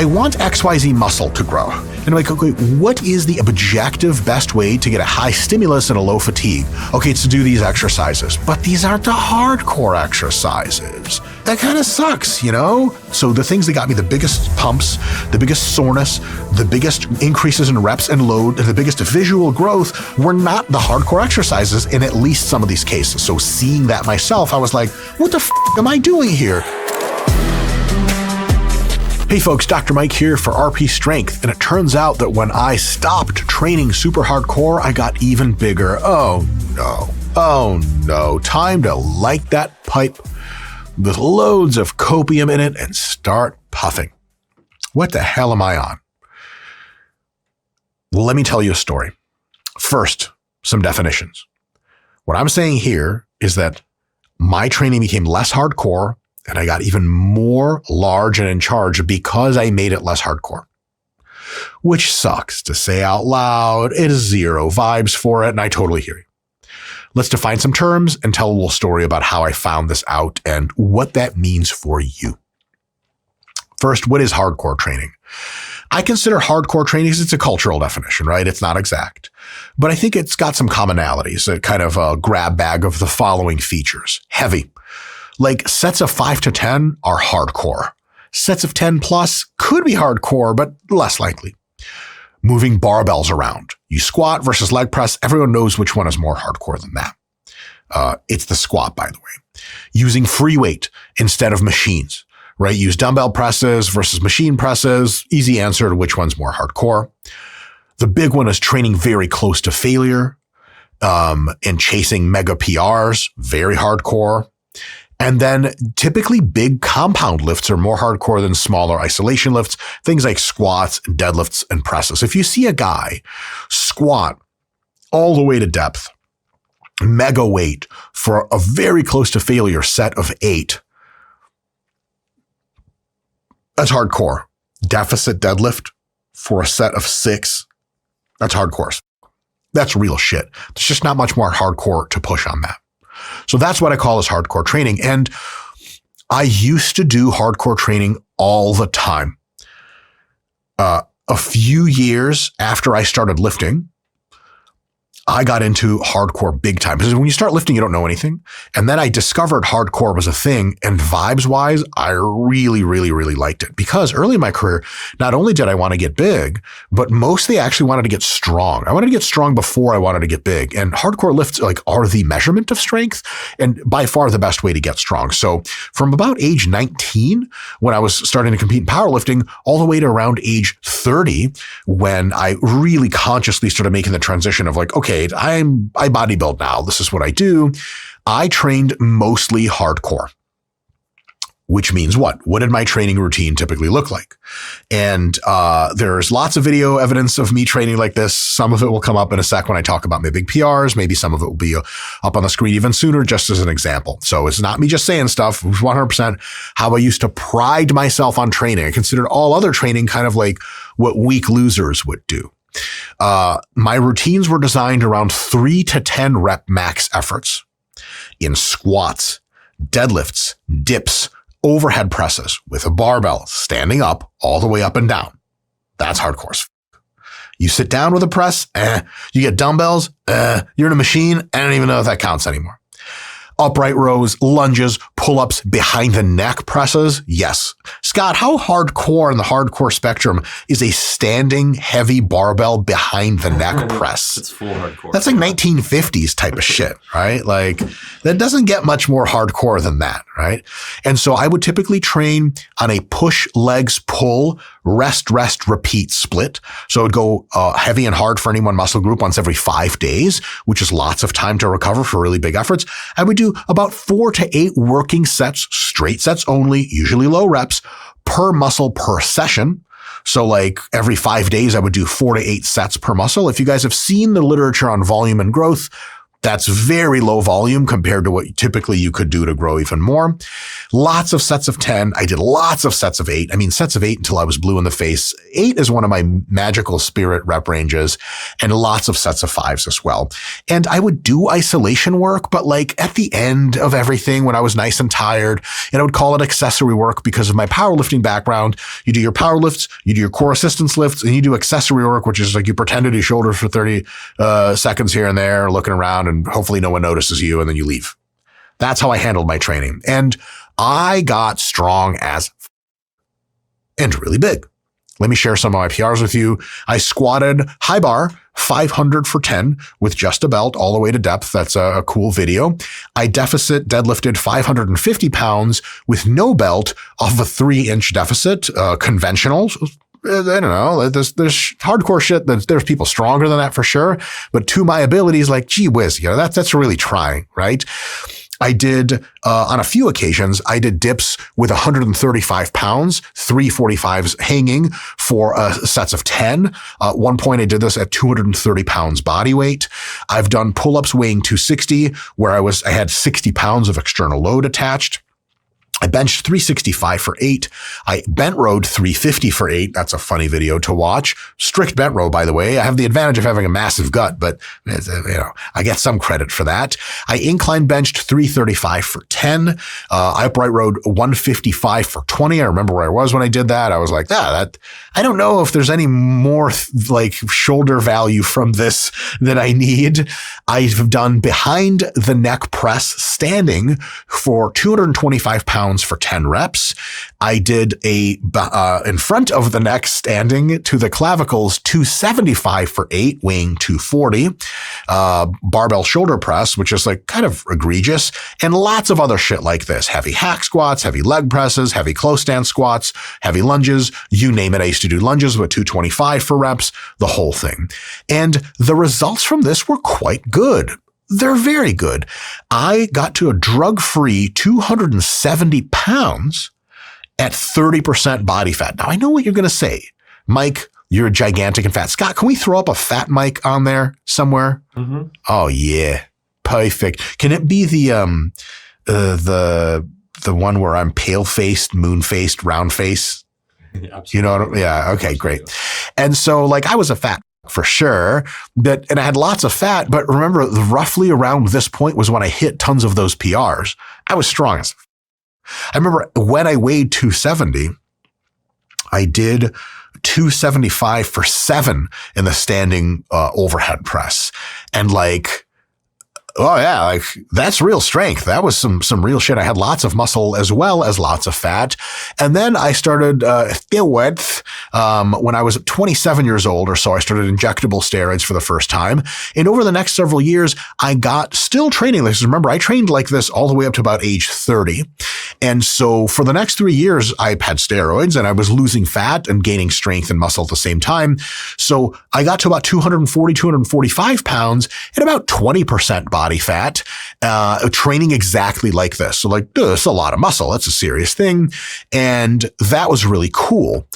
I want XYZ muscle to grow. And I'm like, okay, what is the objective best way to get a high stimulus and a low fatigue? Okay, it's to do these exercises, but these aren't the hardcore exercises. That kind of sucks, you know? So the things that got me the biggest pumps, the biggest soreness, the biggest increases in reps and load, and the biggest visual growth were not the hardcore exercises in at least some of these cases. So seeing that myself, I was like, what the f am I doing here? Hey folks, Dr. Mike here for RP Strength, and it turns out that when I stopped training super hardcore, I got even bigger. Oh no, time to light that pipe with loads of copium in it and start puffing. What the hell am I on? Well, let me tell you a story. First, some definitions. What I'm saying here is that my training became less hardcore and I got even more large and in charge because I made it less hardcore. Which sucks to say out loud. It is zero vibes for it, and I totally hear you. Let's define some terms and tell a little story about how I found this out and what that means for you. First, what is hardcore training? I consider hardcore training as it's a cultural definition, right? It's not exact, but I think it's got some commonalities, a kind of a grab bag of the following features. Heavy. Like sets of 5 to 10 are hardcore. Sets of 10 plus could be hardcore, but less likely. Moving barbells around. You squat versus leg press. Everyone knows which one is more hardcore than that. It's the squat, by the way. Using free weight instead of machines, right? Use dumbbell presses versus machine presses. Easy answer to which one's more hardcore. The big one is training very close to failure and chasing mega PRs. Very hardcore. And then typically big compound lifts are more hardcore than smaller isolation lifts, things like squats, deadlifts, and presses. If you see a guy squat all the way to depth, mega weight for a very close to failure set of 8, that's hardcore. Deficit deadlift for a set of 6, that's hardcore. That's real shit. There's just not much more hardcore to push on that. So that's what I call as hardcore training. And I used to do hardcore training all the time. A few years after I started lifting, I got into hardcore big time. Because when you start lifting, you don't know anything. And then I discovered hardcore was a thing. And vibes-wise, I really, really, really liked it. Because early in my career, not only did I want to get big, but mostly I actually wanted to get strong. I wanted to get strong before I wanted to get big. And hardcore lifts are the measurement of strength and by far the best way to get strong. So from about age 19, when I was starting to compete in powerlifting, all the way to around age 30, when I really consciously started making the transition of like, okay, I bodybuild now. This is what I do. I trained mostly hardcore, which means what? What did my training routine typically look like? And there's lots of video evidence of me training like this. Some of it will come up in a sec when I talk about my big PRs. Maybe some of it will be up on the screen even sooner, just as an example. So it's not me just saying stuff. It was 100% how I used to pride myself on training. I considered all other training kind of like what weak losers would do. My routines were designed around 3 to 10 rep max efforts in squats, deadlifts, dips, overhead presses with a barbell standing up all the way up and down. That's hardcore. You sit down with a press, you get dumbbells, you're in a machine. I don't even know if that counts anymore. Upright rows, lunges, pull-ups, behind the neck presses. Yes. Scott, how hardcore in the hardcore spectrum is a standing heavy barbell behind the neck press? It's full hardcore. That's like 1950s type of shit, right? Like that doesn't get much more hardcore than that, right? And so I would typically train on a push, legs, pull, rest, repeat split. So it would go heavy and hard for any one muscle group once every 5 days, which is lots of time to recover for really big efforts. I would do about 4 to 8 working sets, straight sets only, usually low reps, per muscle per session. So like every 5 days, I would do 4 to 8 sets per muscle. If you guys have seen the literature on volume and growth, That's very low volume compared to what typically you could do to grow even more. Lots of sets of 10. I did lots of sets of 8. I mean, sets of 8 until I was blue in the face. 8 is one of my magical spirit rep ranges, and lots of sets of 5s as well. And I would do isolation work, but like at the end of everything when I was nice and tired, and I would call it accessory work because of my powerlifting background. You do your power lifts, you do your core assistance lifts, and you do accessory work, which is like you pretend to do shoulders for 30 seconds here and there, looking around, and hopefully no one notices you, and then you leave. That's how I handled my training. And I got strong as and really big. Let me share some of my PRs with you. I squatted high bar 500 for 10 with just a belt all the way to depth. That's a cool video. I deficit deadlifted 550 pounds with no belt off a 3-inch deficit, conventional. I don't know. There's hardcore shit. There's people stronger than that for sure. But to my abilities, like, gee whiz, that's really trying, right? I did, on a few occasions, I did dips with 135 pounds, 345s hanging for sets of 10. At one point I did this at 230 pounds body weight. I've done pull-ups weighing 260 where I had 60 pounds of external load attached. I benched 365 for 8. I bent rowed 350 for 8. That's a funny video to watch. Strict bent row, by the way. I have the advantage of having a massive gut, but I get some credit for that. I incline benched 335 for 10. I upright rowed 155 for 20. I remember where I was when I did that. I was like, that I don't know if there's any more like shoulder value from this that I need. I've done behind the neck press standing for 225 pounds for 10 reps. I did in front of the neck standing to the clavicles 275 for 8, weighing 240. Barbell shoulder press, which is like kind of egregious, and lots of other shit like this. Heavy hack squats, heavy leg presses, heavy close stance squats, heavy lunges, you name it. I used to do lunges with 225 for reps, the whole thing. And the results from this were quite good. They're very good. I got to a drug-free 270 pounds at 30% body fat. Now, I know what you're going to say. Mike, you're gigantic and fat. Scott, can we throw up a fat Mike on there somewhere? Mm-hmm. Oh, yeah. Perfect. Can it be the one where I'm pale-faced, moon-faced, round-faced? Yeah, you know, yeah. Okay, great. And so like I was a fat for sure, and I had lots of fat, but remember roughly around this point was when I hit tons of those PRs. I was strong as I remember when I weighed 270, I did 275 for 7 in the standing overhead press. And like, oh yeah, like that's real strength. That was some real shit. I had lots of muscle as well as lots of fat. And then I started when I was 27 years old or so, I started injectable steroids for the first time. And over the next several years, I got still training like this. Remember, I trained like this all the way up to about age 30. And so for the next 3 years, I had steroids and I was losing fat and gaining strength and muscle at the same time. So I got to about 240, 245 pounds at about 20% body fat, training exactly like this. So like, it's a lot of muscle. That's a serious thing. And that was really cool.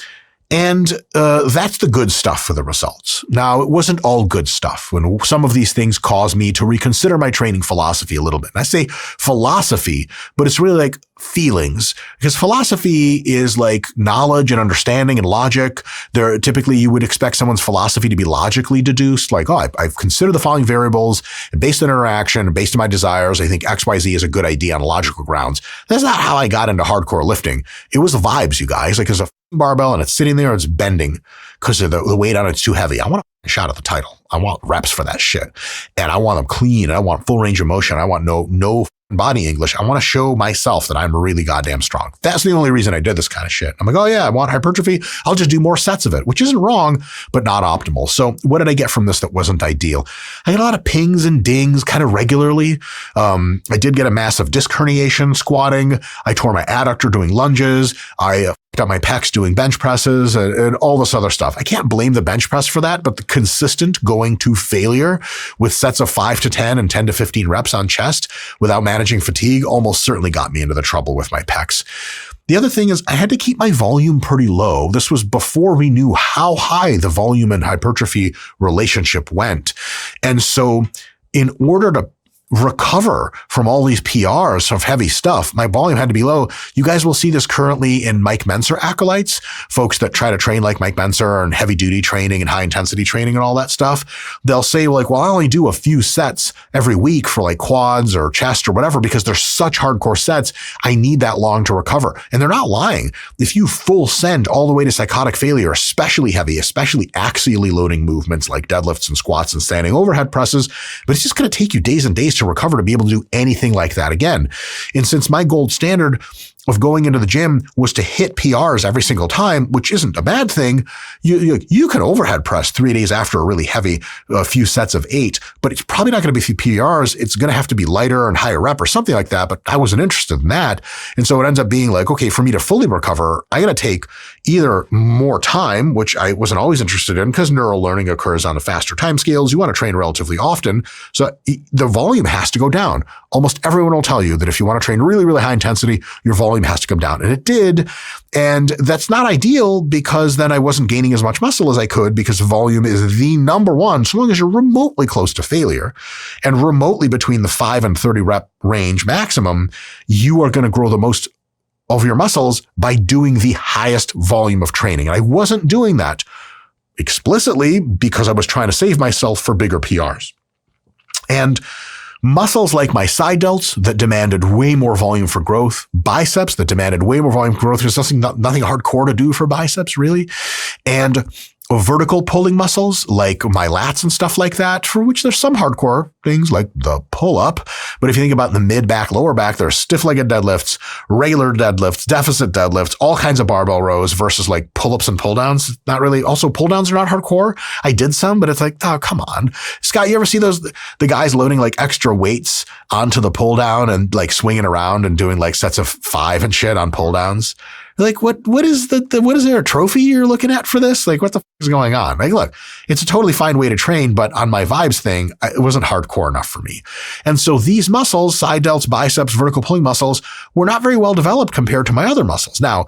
And that's the good stuff for the results. Now, it wasn't all good stuff. When some of these things caused me to reconsider my training philosophy a little bit. And I say philosophy, but it's really like feelings, because philosophy is like knowledge and understanding and logic. Typically you would expect someone's philosophy to be logically deduced, like, oh, I've considered the following variables, and based on interaction, and based on my desires, I think XYZ is a good idea on logical grounds. That's not how I got into hardcore lifting. It was the vibes, you guys. Like, there's a barbell and it's sitting there, it's bending because of the weight on it's too heavy. I want a shot at the title. I want reps for that shit. And I want them clean. I want full range of motion. I want no body English. I want to show myself that I'm really goddamn strong. That's the only reason I did this kind of shit. I'm like, oh yeah, I want hypertrophy. I'll just do more sets of it, which isn't wrong, but not optimal. So what did I get from this that wasn't ideal? I got a lot of pings and dings kind of regularly. I did get a massive disc herniation squatting. I tore my adductor doing lunges. I fucked up my pecs doing bench presses and all this other stuff. I can't blame the bench press for that, but the consistent going to failure with sets of 5 to 10 and 10 to 15 reps on chest without managing fatigue almost certainly got me into the trouble with my pecs. The other thing is I had to keep my volume pretty low. This was before we knew how high the volume and hypertrophy relationship went. And so in order to recover from all these PRs of heavy stuff, my volume had to be low. You guys will see this currently in Mike Mentzer acolytes, folks that try to train like Mike Mentzer and heavy duty training and high intensity training and all that stuff. They'll say like, well, I only do a few sets every week for like quads or chest or whatever because they're such hardcore sets. I need that long to recover. And they're not lying. If you full send all the way to psychotic failure, especially heavy, especially axially loading movements like deadlifts and squats and standing overhead presses, but it's just going to take you days and days to recover to be able to do anything like that again. And since my gold standard of going into the gym was to hit PRs every single time, which isn't a bad thing, you can overhead press 3 days after a really heavy, a few sets of 8, but it's probably not going to be a few PRs. It's going to have to be lighter and higher rep or something like that, but I wasn't interested in that. And so it ends up being like, okay, for me to fully recover, I got to take either more time, which I wasn't always interested in because neural learning occurs on the faster time scales. You want to train relatively often. So the volume has to go down. Almost everyone will tell you that if you want to train really, really high intensity, your volume has to come down. And it did. And that's not ideal because then I wasn't gaining as much muscle as I could because volume is the number one, so long as you're remotely close to failure and remotely between the 5 and 30 rep range maximum, you are going to grow the most of your muscles by doing the highest volume of training. And I wasn't doing that explicitly because I was trying to save myself for bigger PRs. And muscles like my side delts that demanded way more volume for growth, biceps that demanded way more volume for growth. There's nothing hardcore to do for biceps really. And vertical pulling muscles like my lats and stuff like that, for which there's some hardcore things like the pull-up. But if you think about the mid-back, lower back, there's stiff-legged deadlifts, regular deadlifts, deficit deadlifts, all kinds of barbell rows versus like pull-ups and pull-downs. Not really. Also, pull-downs are not hardcore. I did some, but it's like, oh, come on. Scott, you ever see the guys loading like extra weights onto the pull-down and like swinging around and doing like sets of 5 and shit on pull-downs? Like, what is what is there a trophy you're looking at for this? Like, what the is going on? Like, look, it's a totally fine way to train, but on my vibes thing, it wasn't hardcore enough for me. And so these muscles, side delts, biceps, vertical pulling muscles, were not very well developed compared to my other muscles. Now,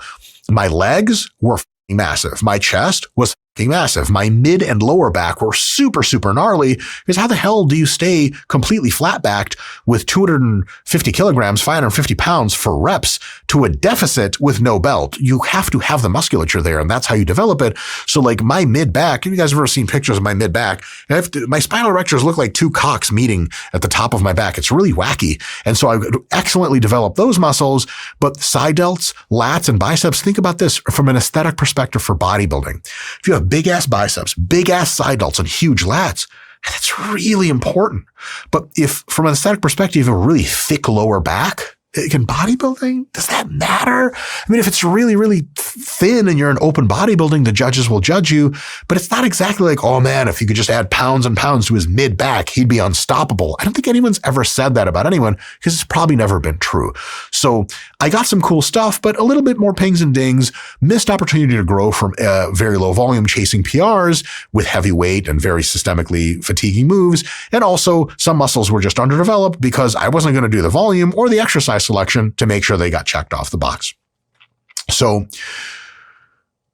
my legs were massive. My chest was massive. My mid and lower back were super, super gnarly because how the hell do you stay completely flat backed with 250 kilograms, 550 pounds for reps to a deficit with no belt? You have to have the musculature there, and that's how you develop it. So like my mid back, have you guys ever seen pictures of my mid back? My spinal erectors look like two cocks meeting at the top of my back. It's really wacky. And so I excellently developed those muscles, but side delts, lats, and biceps, think about this from an aesthetic perspective for bodybuilding. If you have big ass biceps, big ass side delts, and huge lats, that's really important. But if from an aesthetic perspective, you have a really thick lower back, in bodybuilding, does that matter? I mean, if it's really, really thin and you're in open bodybuilding, the judges will judge you, but it's not exactly like, oh man, if you could just add pounds and pounds to his mid back, he'd be unstoppable. I don't think anyone's ever said that about anyone because it's probably never been true. So I got some cool stuff, but a little bit more pings and dings, missed opportunity to grow from very low volume chasing PRs with heavy weight and very systemically fatiguing moves. And also some muscles were just underdeveloped because I wasn't going to do the volume or the exercise selection to make sure they got checked off the box. So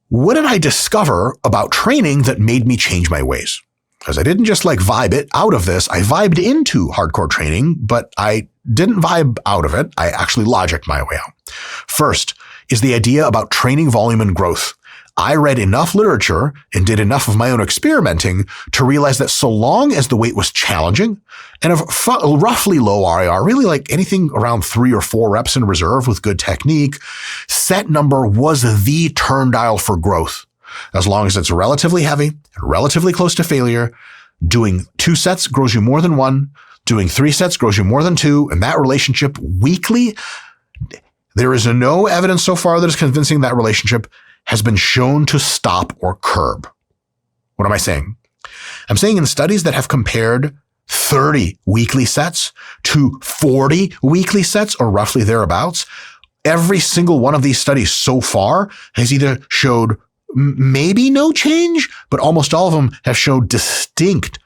what did I discover about training that made me change my ways? Because I didn't just like vibe it out of this. I vibed into hardcore training, but I didn't vibe out of it. I actually logicked my way out. First is the idea about training volume and growth. I read enough literature and did enough of my own experimenting to realize that so long as the weight was challenging and of roughly low RIR, really like anything around 3 or 4 reps in reserve with good technique, set number was the turn dial for growth. As long as it's relatively heavy and relatively close to failure, doing 2 sets grows you more than 1, doing 3 sets grows you more than 2, and that relationship weekly, there is no evidence so far that is convincing that relationship has been shown to stop or curb. What am I saying? I'm saying in studies that have compared 30 weekly sets to 40 weekly sets or roughly thereabouts, every single one of these studies so far has either showed maybe no change, but almost all of them have showed distinct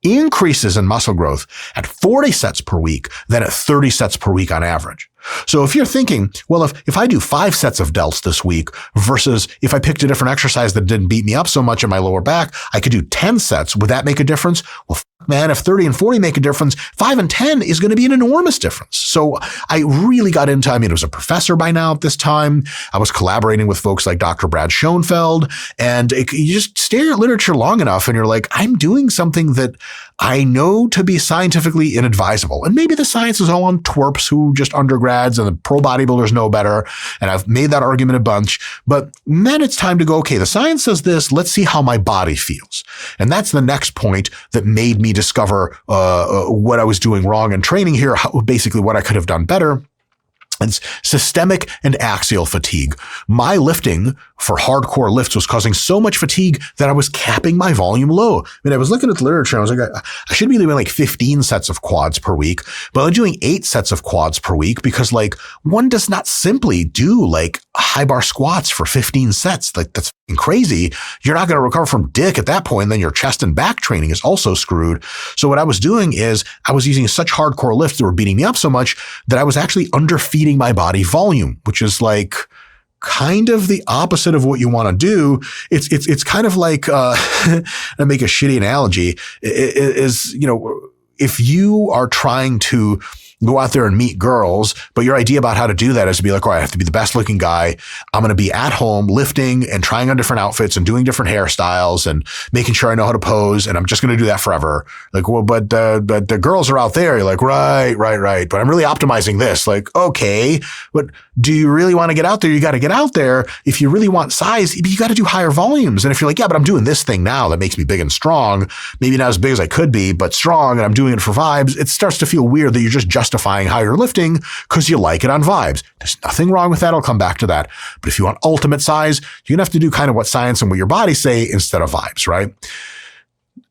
increases in muscle growth at 40 sets per week than at 30 sets per week on average. So if you're thinking, well, if I do 5 sets of delts this week versus if I picked a different exercise that didn't beat me up so much in my lower back, I could do 10 sets. Would that make a difference? Well, man, if 30 and 40 make a difference, 5 and 10 is going to be an enormous difference. So I really got into, I was a professor by now at this time. I was collaborating with folks like Dr. Brad Schoenfeld, and you just stare at literature long enough and you're like, I'm doing something that I know to be scientifically inadvisable. And maybe the science is all on twerps who just undergrads and the pro bodybuilders know better. And I've made that argument a bunch, but then it's time to go, okay, the science says this, let's see how my body feels. And that's the next point that made me discover what I was doing wrong in training here, basically what I could have done better. It's systemic and axial fatigue. My lifting for hardcore lifts was causing so much fatigue that I was capping my volume low. I was looking at the literature. I was like, I should be doing like 15 sets of quads per week, but I'm doing 8 sets of quads per week because like one does not simply do like high bar squats for 15 sets. Like that's crazy. You're not going to recover from dick at that point. And then your chest and back training is also screwed. So what I was doing is I was using such hardcore lifts that were beating me up so much that I was actually underfeeding my body volume, which is like kind of the opposite of what you want to do. It's kind of like, I make a shitty analogy is, if you are trying to go out there and meet girls, but your idea about how to do that is to be like, all right, I have to be the best looking guy. I'm going to be at home lifting and trying on different outfits and doing different hairstyles and making sure I know how to pose. And I'm just going to do that forever. Like, well, but the girls are out there. You're like, right. But I'm really optimizing this. Like, okay, but do you really want to get out there? You got to get out there. If you really want size, you got to do higher volumes. And if you're like, yeah, but I'm doing this thing now that makes me big and strong, maybe not as big as I could be, but strong, and I'm doing it for vibes, it starts to feel weird that you're just justifying higher lifting because you like it on vibes. There's nothing wrong with that. I'll come back to that. But if you want ultimate size, you're going to have to do kind of what science and what your body say instead of vibes, right?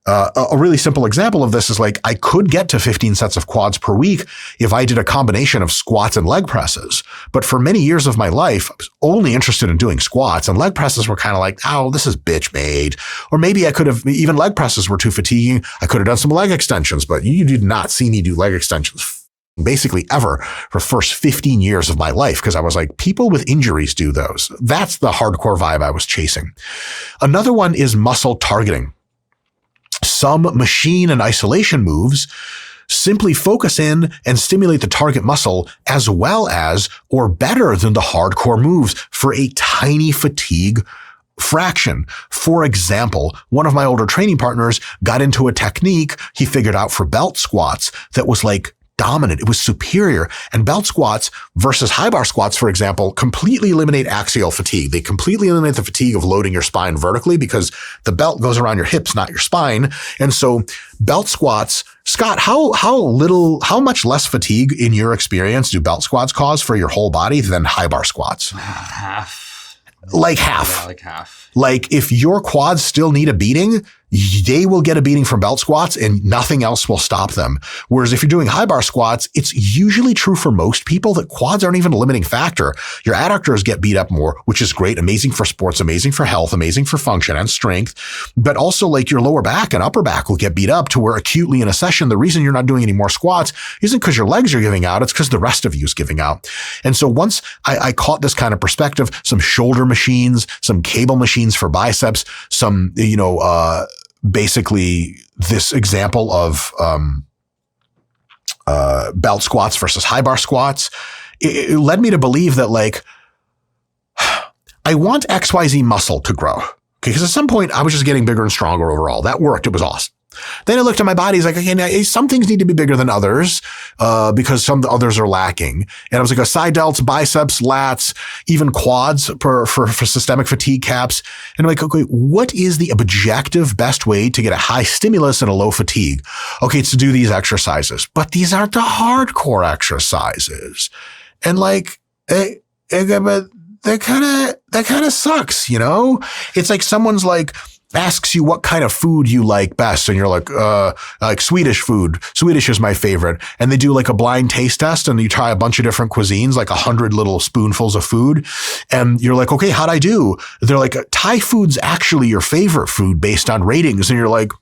A really simple example of this is like I could get to 15 sets of quads per week if I did a combination of squats and leg presses. But for many years of my life, I was only interested in doing squats, and leg presses were kind of like, oh, this is bitch made. Or maybe I could have, even leg presses were too fatiguing. I could have done some leg extensions, but you did not see me do leg extensions basically ever for the first 15 years of my life because I was like, people with injuries do those. That's the hardcore vibe I was chasing. Another one is muscle targeting. Some machine and isolation moves simply focus in and stimulate the target muscle as well as or better than the hardcore moves for a tiny fatigue fraction. For example, one of my older training partners got into a technique he figured out for belt squats that was like dominant. It was superior. And belt squats versus high bar squats, for example, completely eliminate axial fatigue. They completely eliminate the fatigue of loading your spine vertically because the belt goes around your hips, not your spine. And so belt squats, Scott, how much less fatigue in your experience do belt squats cause for your whole body than high bar squats? Half. Like half. Yeah, like half. Like if your quads still need a beating, they will get a beating from belt squats and nothing else will stop them. Whereas if you're doing high bar squats, it's usually true for most people that quads aren't even a limiting factor. Your adductors get beat up more, which is great, amazing for sports, amazing for health, amazing for function and strength. But also like your lower back and upper back will get beat up to where acutely in a session, the reason you're not doing any more squats isn't because your legs are giving out, it's because the rest of you is giving out. And so once I caught this kind of perspective, some shoulder machines, some cable machines for biceps, some, basically this example of belt squats versus high bar squats, it led me to believe that like I want XYZ muscle to grow. Okay, because at some point I was just getting bigger and stronger overall. That worked. It was awesome. Then I looked at my body. It's like, okay, now some things need to be bigger than others because some others are lacking. And I was like, side delts, biceps, lats, even quads for systemic fatigue caps. And I'm like, okay, what is the objective best way to get a high stimulus and a low fatigue? Okay, it's to do these exercises, but these aren't the hardcore exercises. And like, but that kind of sucks, It's like someone's like, asks you what kind of food you like best. And you're like Swedish food. Swedish is my favorite. And they do like a blind taste test and you try a bunch of different cuisines, like 100 little spoonfuls of food. And you're like, okay, how'd I do? They're like, Thai food's actually your favorite food based on ratings. And you're like,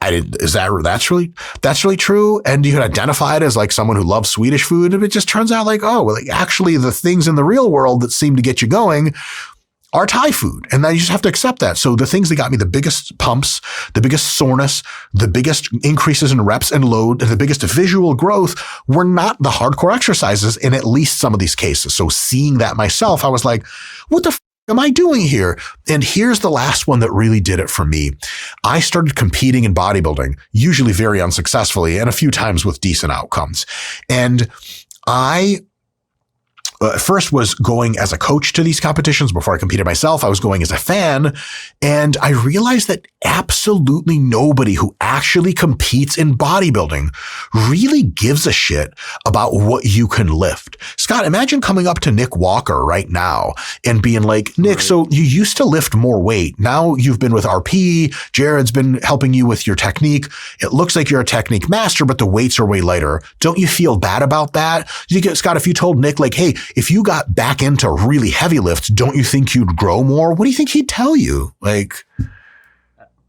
that's really true? And you can identify it as like someone who loves Swedish food. And it just turns out like, oh, well, like actually the things in the real world that seem to get you going are Thai food. And then you just have to accept that. So the things that got me the biggest pumps, the biggest soreness, the biggest increases in reps and load, and the biggest visual growth were not the hardcore exercises in at least some of these cases. So seeing that myself, I was like, what the am I doing here? And here's the last one that really did it for me. I started competing in bodybuilding, usually very unsuccessfully and a few times with decent outcomes. And I first was going as a coach to these competitions. Before I competed myself, I was going as a fan. And I realized that absolutely nobody who actually competes in bodybuilding really gives a shit about what you can lift. Scott, imagine coming up to Nick Walker right now and being like, Nick, so you used to lift more weight. Now you've been with RP. Jared's been helping you with your technique. It looks like you're a technique master, but the weights are way lighter. Don't you feel bad about that? Scott, if you told Nick like, hey, if you got back into really heavy lifts, don't you think you'd grow more? What do you think he'd tell you? Like,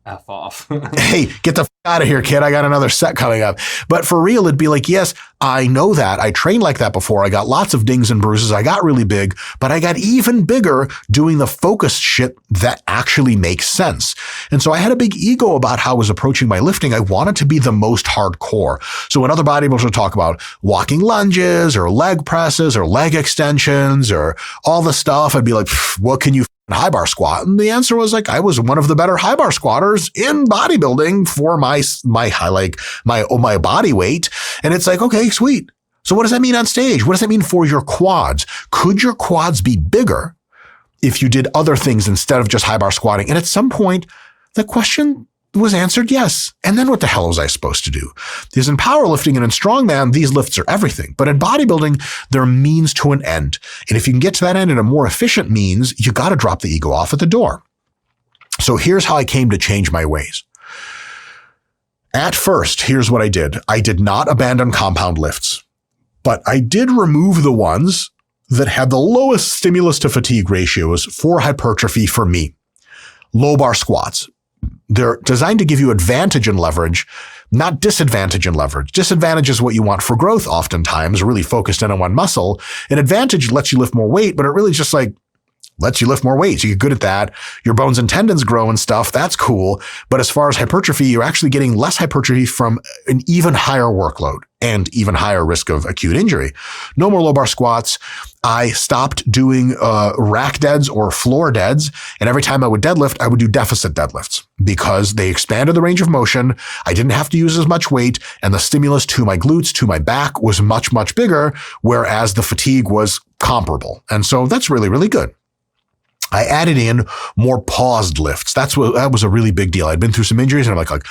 F off. Hey, get the f out of here, kid. I got another set coming up. But for real, it'd be like, yes, I know that. I trained like that before. I got lots of dings and bruises. I got really big, but I got even bigger doing the focused shit that actually makes sense. And so I had a big ego about how I was approaching my lifting. I wanted to be the most hardcore. So when other bodybuilders would talk about walking lunges or leg presses or leg extensions or all the stuff, I'd be like, what can you high bar squat? And the answer was like, I was one of the better high bar squatters in bodybuilding for my body weight. And it's like, okay, sweet. So what does that mean on stage? What does that mean for your quads? Could your quads be bigger if you did other things instead of just high bar squatting? And at some point, the question was answered yes. And then what the hell was I supposed to do? Because in powerlifting and in strongman, these lifts are everything. But in bodybuilding, they're means to an end. And if you can get to that end in a more efficient means, you got to drop the ego off at the door. So here's how I came to change my ways. At first, here's what I did. I did not abandon compound lifts, but I did remove the ones that had the lowest stimulus to fatigue ratios for hypertrophy for me. Low bar squats. They're designed to give you advantage in leverage, not disadvantage in leverage. Disadvantage is what you want for growth oftentimes, really focused in on one muscle. An advantage lets you lift more weight, but it really just like lets you lift more weight. So you get good at that. Your bones and tendons grow and stuff. That's cool. But as far as hypertrophy, you're actually getting less hypertrophy from an even higher workload and even higher risk of acute injury. No more low bar squats. I stopped doing rack deads or floor deads. And every time I would deadlift, I would do deficit deadlifts because they expanded the range of motion. I didn't have to use as much weight. And the stimulus to my glutes, to my back was much, much bigger, whereas the fatigue was comparable. And so that's really, really good. I added in more paused lifts. That was a really big deal. I'd been through some injuries and I'm like,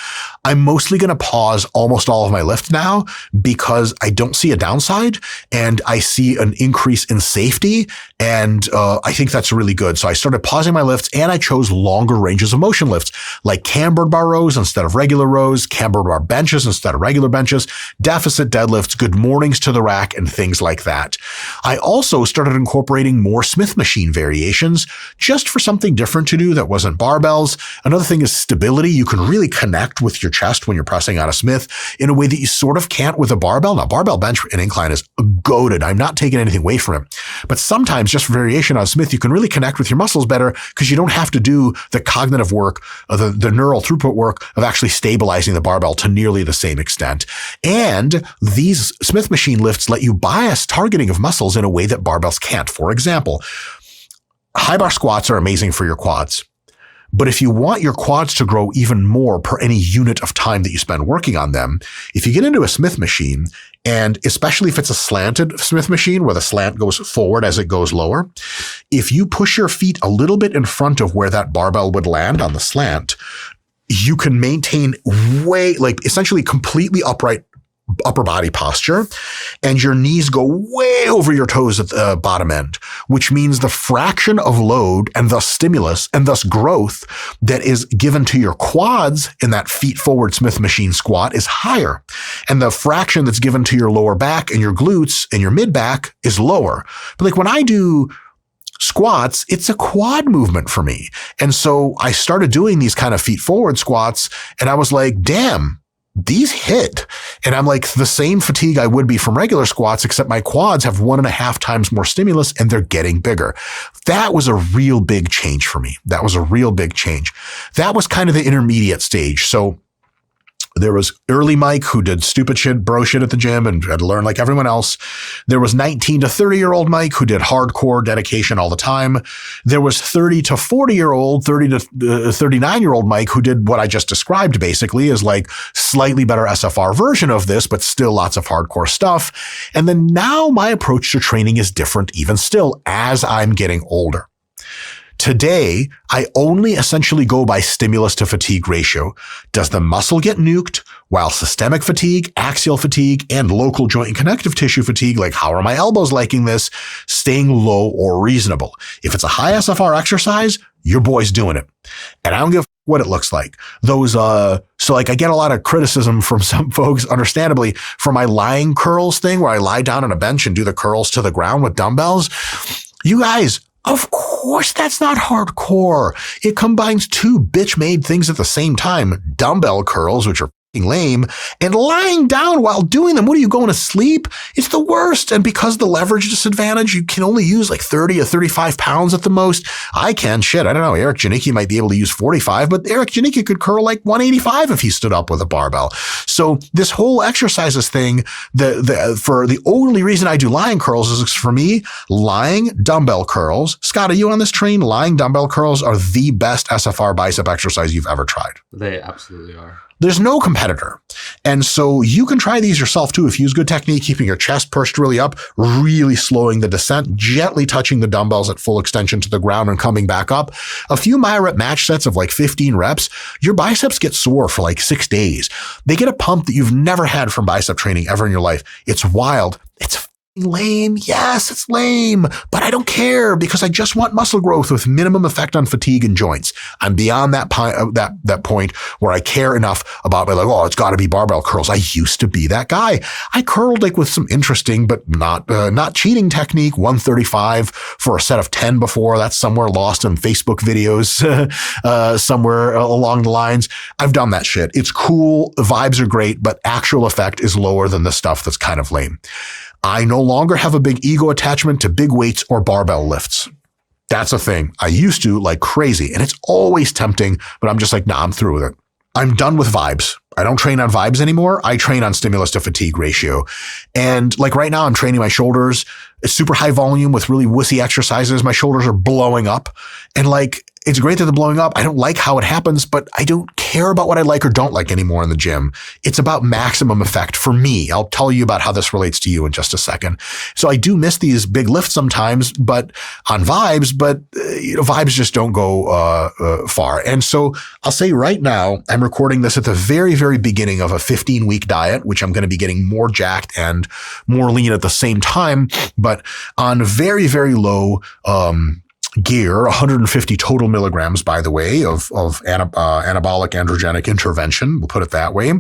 I'm mostly going to pause almost all of my lifts now because I don't see a downside and I see an increase in safety. And I think that's really good. So I started pausing my lifts and I chose longer ranges of motion lifts like cambered bar rows instead of regular rows, cambered bar benches instead of regular benches, deficit deadlifts, good mornings to the rack, and things like that. I also started incorporating more Smith machine variations just for something different to do that wasn't barbells. Another thing is stability. You can really connect with your chest when you're pressing on a Smith in a way that you sort of can't with a barbell. Now, barbell bench and incline is goated. I'm not taking anything away from it. But sometimes just for variation on Smith, you can really connect with your muscles better because you don't have to do the cognitive work, the neural throughput work of actually stabilizing the barbell to nearly the same extent. And these Smith machine lifts let you bias targeting of muscles in a way that barbells can't. For example, high bar squats are amazing for your quads. But if you want your quads to grow even more per any unit of time that you spend working on them, if you get into a Smith machine, and especially if it's a slanted Smith machine where the slant goes forward as it goes lower, if you push your feet a little bit in front of where that barbell would land on the slant, you can maintain essentially completely upright upper body posture, and your knees go way over your toes at the bottom end, which means the fraction of load and thus stimulus and thus growth that is given to your quads in that feet forward Smith machine squat is higher. And the fraction that's given to your lower back and your glutes and your mid back is lower. But like when I do squats, it's a quad movement for me. And so I started doing these kind of feet forward squats, and I was like, damn, these hit. And I'm like the same fatigue I would be from regular squats, except my quads have 1.5 times more stimulus and they're getting bigger. That was a real big change for me. That was a real big change. That was kind of the intermediate stage. So there was early Mike who did stupid shit, bro shit at the gym and had to learn like everyone else. There was 19 to 30-year-old Mike who did hardcore dedication all the time. There was 30 to 40-year-old, 30 to 39-year-old Mike who did what I just described basically as like slightly better SFR version of this, but still lots of hardcore stuff. And then now my approach to training is different even still as I'm getting older. Today, I only essentially go by stimulus to fatigue ratio. Does the muscle get nuked while systemic fatigue, axial fatigue, and local joint and connective tissue fatigue, like how are my elbows liking this, staying low or reasonable? If it's a high SFR exercise, your boy's doing it. And I don't give what it looks like. So like I get a lot of criticism from some folks, understandably, for my lying curls thing where I lie down on a bench and do the curls to the ground with dumbbells. You guys, of course, that's not hardcore. It combines two bitch-made things at the same time. Dumbbell curls, which are lame, and lying down while doing them. What are you, going to sleep? It's the worst. And because of the leverage disadvantage, you can only use like 30 or 35 pounds at the most. I can. I don't know. Eric Janicki might be able to use 45, but Eric Janicki could curl like 185 if he stood up with a barbell. So this whole exercises thing, for the only reason I do lying curls is for me, lying dumbbell curls. Scott, are you on this train? Lying dumbbell curls are the best SFR bicep exercise you've ever tried. They absolutely are. There's no competitor. And so you can try these yourself too. If you use good technique, keeping your chest pursed really up, really slowing the descent, gently touching the dumbbells at full extension to the ground and coming back up. A few MyRep match sets of like 15 reps, your biceps get sore for like 6 days. They get a pump that you've never had from bicep training ever in your life. It's wild. It's lame. Yes, it's lame, but I don't care because I just want muscle growth with minimum effect on fatigue and joints. I'm beyond that point where I care enough about like, oh, it's got to be barbell curls. I used to be that guy. I curled like with some interesting but not cheating technique, 135 for a set of 10 before. That's somewhere lost in Facebook videos somewhere along the lines. I've done that shit. It's cool. The vibes are great, but actual effect is lower than the stuff that's kind of lame. I no longer have a big ego attachment to big weights or barbell lifts. That's a thing. I used to like crazy, and it's always tempting, but I'm just like, nah, I'm through with it. I'm done with vibes. I don't train on vibes anymore. I train on stimulus to fatigue ratio. And like right now I'm training my shoulders. It's super high volume with really wussy exercises. My shoulders are blowing up, and like, it's great that they're blowing up. I don't like how it happens, but I don't care about what I like or don't like anymore in the gym. It's about maximum effect for me. I'll tell you about how this relates to you in just a second. So I do miss these big lifts sometimes, but on vibes, vibes just don't go far. And so I'll say right now, I'm recording this at the very, very beginning of a 15-week diet, which I'm going to be getting more jacked and more lean at the same time, but on very, very low gear, 150 total milligrams, by the way, of anabolic androgenic intervention. We'll put it that way.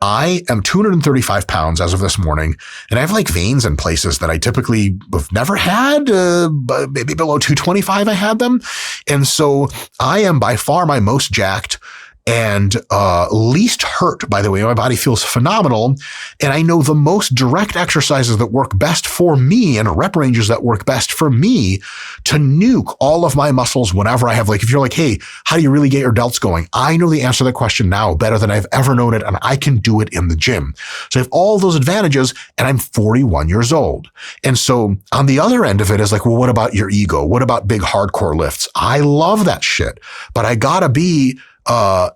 I am 235 pounds as of this morning, and I have like veins in places that I typically have never had, but maybe below 225 I had them. And so I am by far my most jacked and least hurt, by the way. My body feels phenomenal, and I know the most direct exercises that work best for me and rep ranges that work best for me to nuke all of my muscles whenever I have, like, if you're like, hey, how do you really get your delts going? I know the answer to that question now better than I've ever known it, and I can do it in the gym. So I have all those advantages, and I'm 41 years old. And so on the other end of it is like, well, what about your ego? What about big hardcore lifts? I love that shit, but I gotta be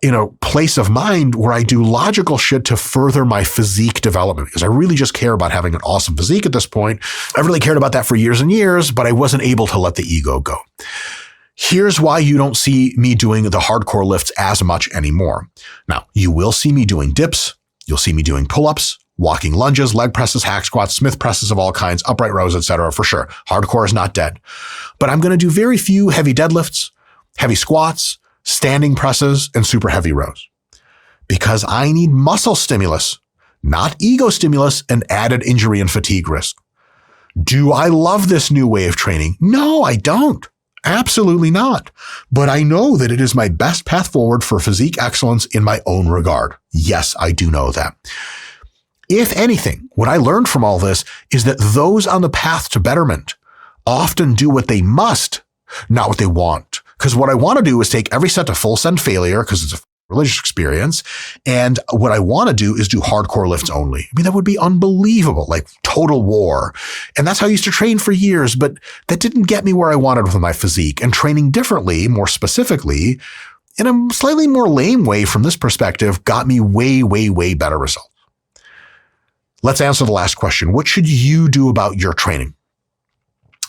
in a place of mind where I do logical shit to further my physique development, because I really just care about having an awesome physique at this point. I've really cared about that for years and years, but I wasn't able to let the ego go. Here's why you don't see me doing the hardcore lifts as much anymore. Now, you will see me doing dips. You'll see me doing pull-ups, walking lunges, leg presses, hack squats, Smith presses of all kinds, upright rows, etc. For sure. Hardcore is not dead. But I'm going to do very few heavy deadlifts, heavy squats, standing presses, and super heavy rows, because I need muscle stimulus, not ego stimulus and added injury and fatigue risk. Do I love this new way of training? No, I don't. Absolutely not. But I know that it is my best path forward for physique excellence in my own regard. Yes, I do know that. If anything, what I learned from all this is that those on the path to betterment often do what they must, not what they want. Because what I want to do is take every set to full send failure, because it's a religious experience. And what I want to do is do hardcore lifts only. I mean, that would be unbelievable, like total war. And that's how I used to train for years, but that didn't get me where I wanted with my physique. And training differently, more specifically, in a slightly more lame way from this perspective, got me way, way, way better results. Let's answer the last question. What should you do about your training?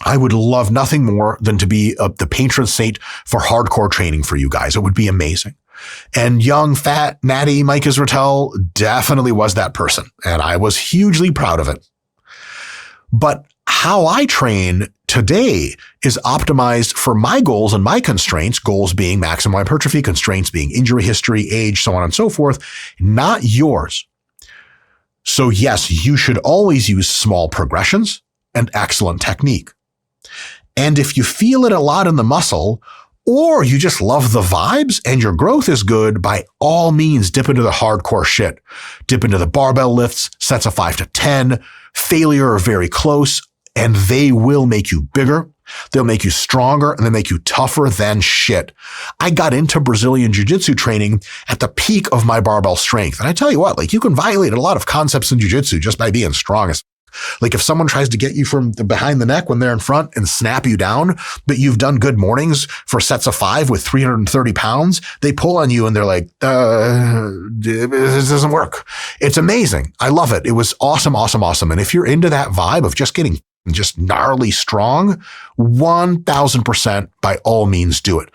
I would love nothing more than to be the patron saint for hardcore training for you guys. It would be amazing. And young, fat, natty Mike Israel definitely was that person. And I was hugely proud of it. But how I train today is optimized for my goals and my constraints, goals being maximum hypertrophy, constraints being injury history, age, so on and so forth, not yours. So yes, you should always use small progressions and excellent technique. And if you feel it a lot in the muscle, or you just love the vibes and your growth is good, by all means, dip into the hardcore shit. Dip into the barbell lifts, sets of 5 to 10, failure or very close, and they will make you bigger. They'll make you stronger and they'll make you tougher than shit. I got into Brazilian jiu-jitsu training at the peak of my barbell strength. And I tell you what, like, you can violate a lot of concepts in jiu-jitsu just by being strong. Like if someone tries to get you from behind the neck when they're in front and snap you down, but you've done good mornings for sets of 5 with 330 pounds, they pull on you and they're like, this doesn't work. It's amazing. I love it. It was awesome, awesome, awesome. And if you're into that vibe of just getting just gnarly strong, 1000% by all means do it.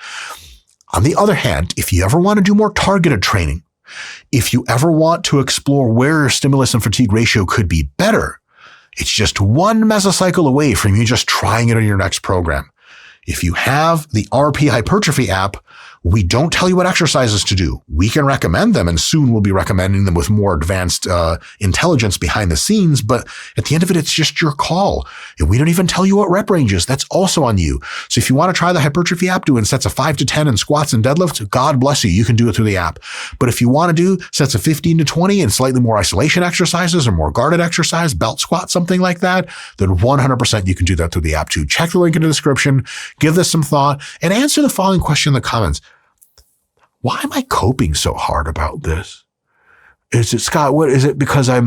On the other hand, if you ever want to do more targeted training, if you ever want to explore where your stimulus and fatigue ratio could be better, it's just one mesocycle away from you just trying it on your next program. If you have the RP Hypertrophy app, we don't tell you what exercises to do. We can recommend them, and soon we'll be recommending them with more advanced intelligence behind the scenes. But at the end of it, it's just your call. And we don't even tell you what rep ranges. That's also on you. So if you want to try the Hypertrophy app doing sets of 5 to 10 in squats and deadlifts, God bless you. You can do it through the app. But if you want to do sets of 15 to 20 and slightly more isolation exercises or more guarded exercise, belt squat, something like that, then 100% you can do that through the app too. Check the link in the description, give this some thought, and answer the following question in the comments. Why am I coping so hard about this? Is it, Scott, what is it? Because I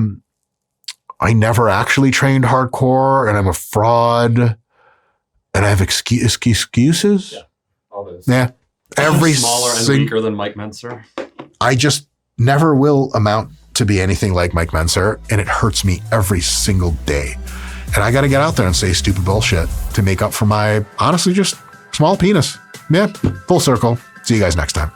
never actually trained hardcore and I'm a fraud and I have excuses? Yeah, all those. Yeah. Every smaller and weaker than Mike Menser. I just never will amount to be anything like Mike Menser, and it hurts me every single day. And I got to get out there and say stupid bullshit to make up for my, honestly, just small penis. Yeah, full circle. See you guys next time.